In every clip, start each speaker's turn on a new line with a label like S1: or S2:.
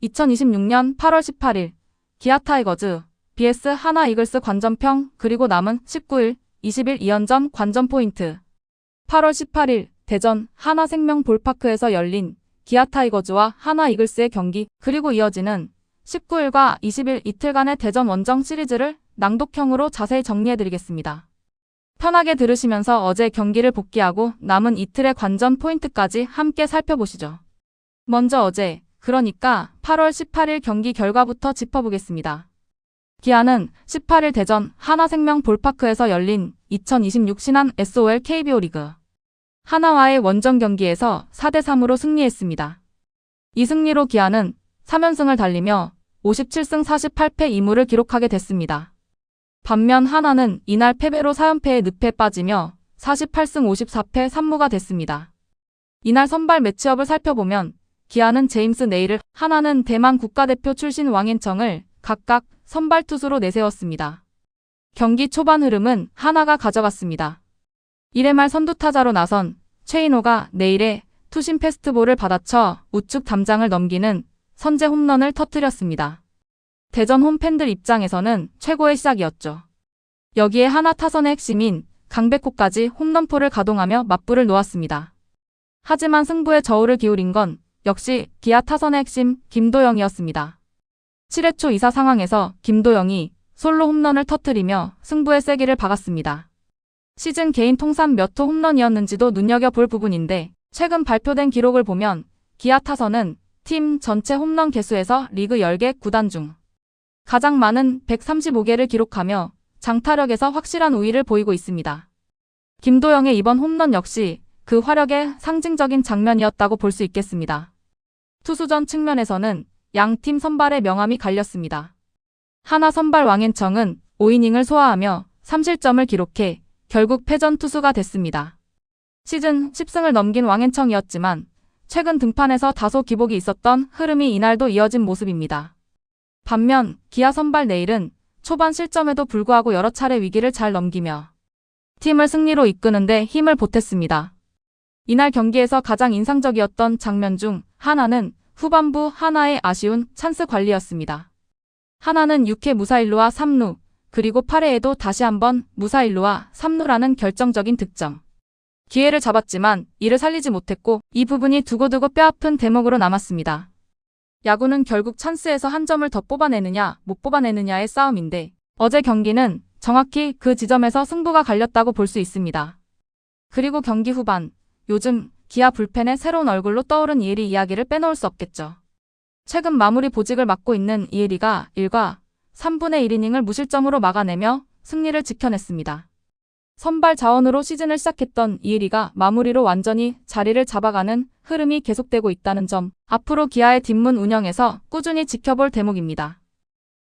S1: 2026년 8월 18일 기아 타이거즈 vs 하나 이글스 관전평 그리고 남은 19일, 20일 2연전 관전 포인트. 8월 18일 대전 하나생명 볼파크에서 열린 기아 타이거즈와 하나 이글스의 경기 그리고 이어지는 19일과 20일 이틀간의 대전 원정 시리즈를 낭독형으로 자세히 정리해드리겠습니다. 편하게 들으시면서 어제 경기를 복귀하고 남은 이틀의 관전 포인트까지 함께 살펴보시죠. 먼저 어제, 그러니까 8월 18일 경기 결과부터 짚어보겠습니다. 기아는 18일 대전 하나생명 볼파크에서 열린 2026 신한 SOL KBO 리그 하나와의 원정 경기에서 4대3으로 승리했습니다. 이 승리로 기아는 3연승을 달리며 57승 48패 2무를 기록하게 됐습니다. 반면 하나는 이날 패배로 4연패의 늪에 빠지며 48승 54패 3무가 됐습니다. 이날 선발 매치업을 살펴보면 기아는 제임스 네일을, 하나는 대만 국가대표 출신 왕앤청을 각각 선발 투수로 내세웠습니다. 경기 초반 흐름은 하나가 가져갔습니다. 1회 말 선두타자로 나선 최인호가 네일의 투심 패스트볼을 받아쳐 우측 담장을 넘기는 선제 홈런을 터뜨렸습니다. 대전 홈팬들 입장에서는 최고의 시작이었죠. 여기에 하나 타선의 핵심인 강백호까지 홈런포를 가동하며 맞불을 놓았습니다. 하지만 승부의 저울을 기울인 건 역시 기아 타선의 핵심 김도영이었습니다. 7회 초 2사 상황에서 김도영이 솔로 홈런을 터뜨리며 승부의 세기를 박았습니다. 시즌 개인 통산 몇 호 홈런이었는지도 눈여겨볼 부분인데 최근 발표된 기록을 보면 기아 타선은 팀 전체 홈런 개수에서 리그 10개 구단 중 가장 많은 135개를 기록하며 장타력에서 확실한 우위를 보이고 있습니다. 김도영의 이번 홈런 역시 그 화력의 상징적인 장면이었다고 볼 수 있겠습니다. 투수전 측면에서는 양 팀 선발의 명암이 갈렸습니다. 하나 선발 왕앤청은 5이닝을 소화하며 3실점을 기록해 결국 패전 투수가 됐습니다. 시즌 10승을 넘긴 왕앤청이었지만 최근 등판에서 다소 기복이 있었던 흐름이 이날도 이어진 모습입니다. 반면 기아 선발 네일은 초반 실점에도 불구하고 여러 차례 위기를 잘 넘기며 팀을 승리로 이끄는데 힘을 보탰습니다. 이날 경기에서 가장 인상적이었던 장면 중 하나는 후반부 하나의 아쉬운 찬스 관리였습니다. 하나는 6회 무사일루와 3루, 그리고 8회에도 다시 한번 무사일루와 3루라는 결정적인 득점. 기회를 잡았지만 이를 살리지 못했고 이 부분이 두고두고 뼈아픈 대목으로 남았습니다. 야구는 결국 찬스에서 한 점을 더 뽑아내느냐 못 뽑아내느냐의 싸움인데 어제 경기는 정확히 그 지점에서 승부가 갈렸다고 볼 수 있습니다. 그리고 경기 후반, 요즘 기아 불펜의 새로운 얼굴로 떠오른 이혜리 이야기를 빼놓을 수 없겠죠. 최근 마무리 보직을 맡고 있는 이혜리가 1과 3분의 1이닝을 무실점으로 막아내며 승리를 지켜냈습니다. 선발 자원으로 시즌을 시작했던 이혜리가 마무리로 완전히 자리를 잡아가는 흐름이 계속되고 있다는 점, 앞으로 기아의 뒷문 운영에서 꾸준히 지켜볼 대목입니다.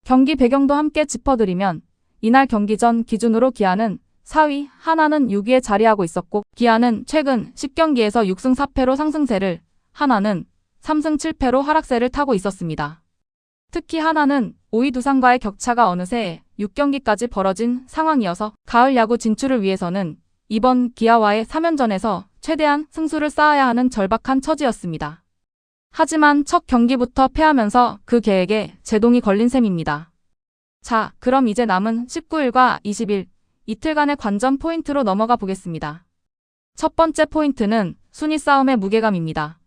S1: 경기 배경도 함께 짚어드리면 이날 경기 전 기준으로 기아는 4위, 하나는 6위에 자리하고 있었고 기아는 최근 10경기에서 6승 4패로 상승세를, 하나는 3승 7패로 하락세를 타고 있었습니다. 특히 하나는 5위 두산과의 격차가 어느새 6경기까지 벌어진 상황이어서 가을 야구 진출을 위해서는 이번 기아와의 3연전에서 최대한 승수를 쌓아야 하는 절박한 처지였습니다. 하지만 첫 경기부터 패하면서 그 계획에 제동이 걸린 셈입니다. 자, 그럼 이제 남은 19일과 20일 이틀간의 관전 포인트로 넘어가 보겠습니다. 첫 번째 포인트는 순위 싸움의 무게감입니다.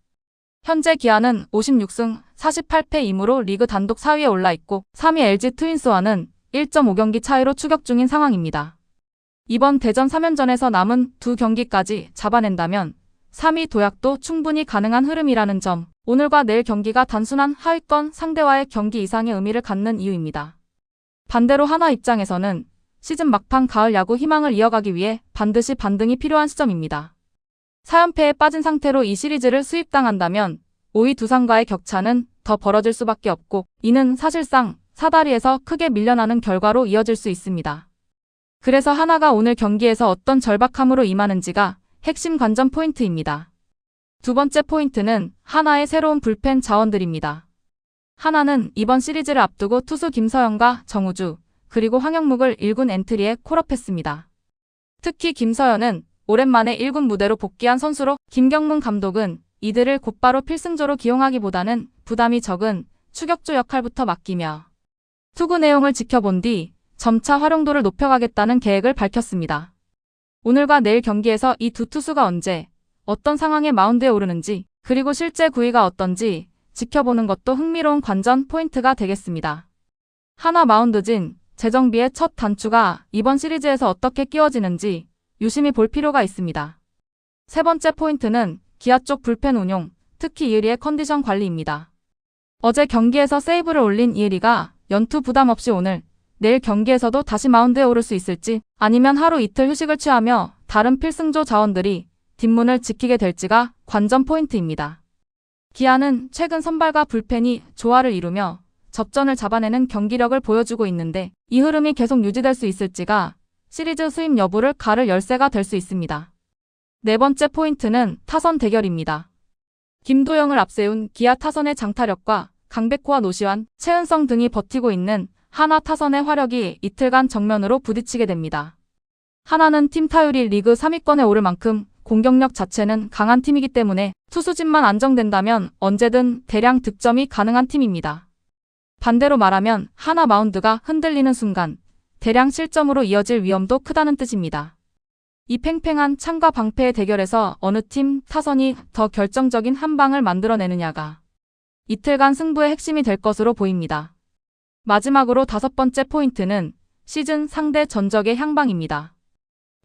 S1: 현재 기아는 56승 48패 2무로 리그 단독 4위에 올라있고 3위 LG 트윈스와는 1.5경기 차이로 추격 중인 상황입니다. 이번 대전 3연전에서 남은 두 경기까지 잡아낸다면 3위 도약도 충분히 가능한 흐름이라는 점, 오늘과 내일 경기가 단순한 하위권 상대와의 경기 이상의 의미를 갖는 이유입니다. 반대로 하나 입장에서는 시즌 막판 가을 야구 희망을 이어가기 위해 반드시 반등이 필요한 시점입니다. 4연패에 빠진 상태로 이 시리즈를 수입당한다면 5위 두산과의 격차는 더 벌어질 수밖에 없고 이는 사실상 사다리에서 크게 밀려나는 결과로 이어질 수 있습니다. 그래서 하나가 오늘 경기에서 어떤 절박함으로 임하는지가 핵심 관전 포인트입니다. 두 번째 포인트는 하나의 새로운 불펜 자원들입니다. 하나는 이번 시리즈를 앞두고 투수 김서현과 정우주, 그리고 황영묵을 1군 엔트리에 콜업했습니다. 특히 김서현은 오랜만에 1군 무대로 복귀한 선수로 김경문 감독은 이들을 곧바로 필승조로 기용하기보다는 부담이 적은 추격주 역할부터 맡기며 투구 내용을 지켜본 뒤 점차 활용도를 높여가겠다는 계획을 밝혔습니다. 오늘과 내일 경기에서 이 두 투수가 언제, 어떤 상황에 마운드에 오르는지, 그리고 실제 구위가 어떤지 지켜보는 것도 흥미로운 관전 포인트가 되겠습니다. 하나 마운드진 재정비의 첫 단추가 이번 시리즈에서 어떻게 끼워지는지 유심히 볼 필요가 있습니다. 세 번째 포인트는 기아 쪽 불펜 운용, 특히 이의리의 컨디션 관리입니다. 어제 경기에서 세이브를 올린 이의리가 연투 부담 없이 오늘, 내일 경기에서도 다시 마운드에 오를 수 있을지, 아니면 하루 이틀 휴식을 취하며 다른 필승조 자원들이 뒷문을 지키게 될지가 관전 포인트입니다. 기아는 최근 선발과 불펜이 조화를 이루며 접전을 잡아내는 경기력을 보여주고 있는데 이 흐름이 계속 유지될 수 있을지가 시리즈 수입 여부를 가를 열쇠가 될 수 있습니다. 네 번째 포인트는 타선 대결입니다. 김도영을 앞세운 기아 타선의 장타력과 강백호와 노시환, 최은성 등이 버티고 있는 하나 타선의 화력이 이틀간 정면으로 부딪히게 됩니다. 하나는 팀 타율이 리그 3위권에 오를 만큼 공격력 자체는 강한 팀이기 때문에 투수진만 안정된다면 언제든 대량 득점이 가능한 팀입니다. 반대로 말하면 하나 마운드가 흔들리는 순간 대량 실점으로 이어질 위험도 크다는 뜻입니다. 이 팽팽한 창과 방패의 대결에서 어느 팀 타선이 더 결정적인 한 방을 만들어내느냐가 이틀간 승부의 핵심이 될 것으로 보입니다. 마지막으로 다섯 번째 포인트는 시즌 상대 전적의 향방입니다.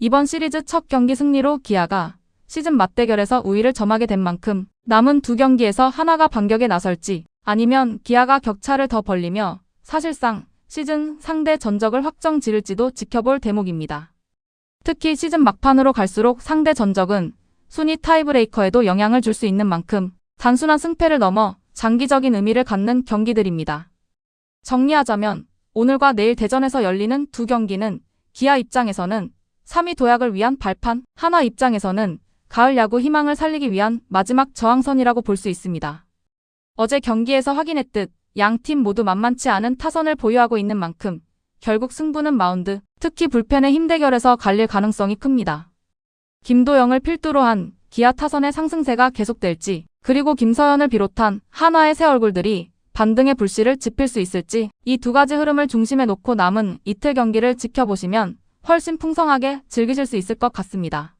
S1: 이번 시리즈 첫 경기 승리로 기아가 시즌 맞대결에서 우위를 점하게 된 만큼 남은 두 경기에서 하나가 반격에 나설지 아니면 기아가 격차를 더 벌리며 사실상 시즌 상대 전적을 확정 지을지도 지켜볼 대목입니다. 특히 시즌 막판으로 갈수록 상대 전적은 순위 타이브레이커에도 영향을 줄 수 있는 만큼 단순한 승패를 넘어 장기적인 의미를 갖는 경기들입니다. 정리하자면 오늘과 내일 대전에서 열리는 두 경기는 기아 입장에서는 3위 도약을 위한 발판, 하나 입장에서는 가을 야구 희망을 살리기 위한 마지막 저항선이라고 볼 수 있습니다. 어제 경기에서 확인했듯 양 팀 모두 만만치 않은 타선을 보유하고 있는 만큼 결국 승부는 마운드, 특히 불펜의 힘 대결에서 갈릴 가능성이 큽니다. 김도영을 필두로 한 기아 타선의 상승세가 계속될지, 그리고 김서현을 비롯한 하나의 새 얼굴들이 반등의 불씨를 지필 수 있을지 이 두 가지 흐름을 중심에 놓고 남은 이틀 경기를 지켜보시면 훨씬 풍성하게 즐기실 수 있을 것 같습니다.